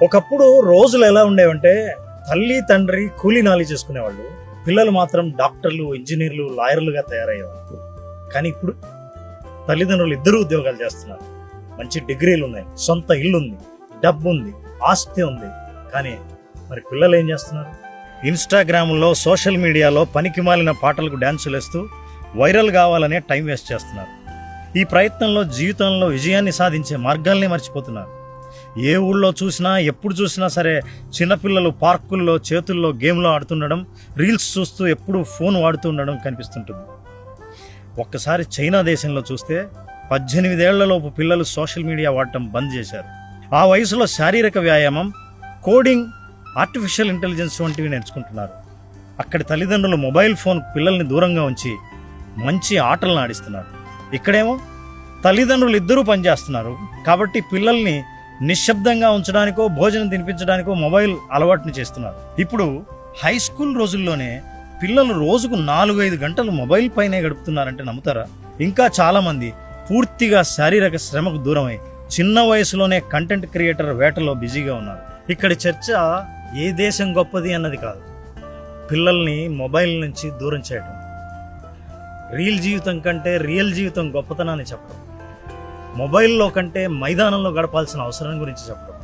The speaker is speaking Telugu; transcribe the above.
ఒకప్పుడు రోజులు ఎలా ఉండేవంటే తల్లి తండ్రి కూలీ నాలి చేసుకునేవాళ్ళు, పిల్లలు మాత్రం డాక్టర్లు, ఇంజనీర్లు, లాయర్లుగా తయారయ్యేవాళ్ళు. కానీ ఇప్పుడు తల్లిదండ్రులు ఇద్దరు ఉద్యోగాలు చేస్తున్నారు, మంచి డిగ్రీలు ఉన్నాయి, సొంత ఇల్లు ఉంది, డబ్బు ఉంది, ఆస్తి ఉంది. కానీ మరి పిల్లలు ఏం చేస్తున్నారు? ఇన్స్టాగ్రామ్లో, సోషల్ మీడియాలో పనికి మాలిన పాటలకు డ్యాన్సులు వేస్తూ వైరల్ కావాలనే టైం వేస్ట్ చేస్తున్నారు. ఈ ప్రయత్నంలో జీవితంలో విజయాన్ని సాధించే మార్గాల్ని మర్చిపోతున్నారు. ఏ ఊళ్ళో చూసినా, ఎప్పుడు చూసినా సరే చిన్నపిల్లలు పార్కుల్లో చేతుల్లో గేమ్లో ఆడుతుండడం, రీల్స్ చూస్తూ ఎప్పుడు ఫోన్ వాడుతూ ఉండడం కనిపిస్తుంటుంది. ఒక్కసారి చైనా దేశంలో చూస్తే 18 ఏళ్లలోపు పిల్లలు సోషల్ మీడియా వాడటం బంద్ చేశారు. ఆ వయసులో శారీరక వ్యాయామం, కోడింగ్, ఆర్టిఫిషియల్ ఇంటెలిజెన్స్ వంటివి నేర్చుకుంటున్నారు. అక్కడి తల్లిదండ్రులు మొబైల్ ఫోన్ పిల్లల్ని దూరంగా ఉంచి మంచి ఆటలను ఆడిస్తున్నారు. ఇక్కడేమో తల్లిదండ్రులు ఇద్దరూ పనిచేస్తున్నారు కాబట్టి పిల్లల్ని నిశ్శబ్దంగా ఉంచడానికో, భోజనం తినిపించడానికో మొబైల్ అలవాటుని చేస్తున్నారు. ఇప్పుడు హై స్కూల్ రోజుల్లోనే పిల్లలు రోజుకు 4-5 గంటలు మొబైల్ పైనే గడుపుతున్నారంటే నమ్ముతారా? ఇంకా చాలామంది పూర్తిగా శారీరక శ్రమకు దూరమై చిన్న వయసులోనే కంటెంట్ క్రియేటర్ వేటలో బిజీగా ఉన్నారు. ఇక్కడి చర్చ ఏ దేశం గొప్పది అన్నది కాదు, పిల్లల్ని మొబైల్ నుంచి దూరం చేయడం. రీల్ జీవితం కంటే రియల్ జీవితం గొప్పతనాన్ని చెప్పడం, మొబైల్లో కంటే మైదానంలో గడపాల్సిన అవసరం గురించి చెప్పడం.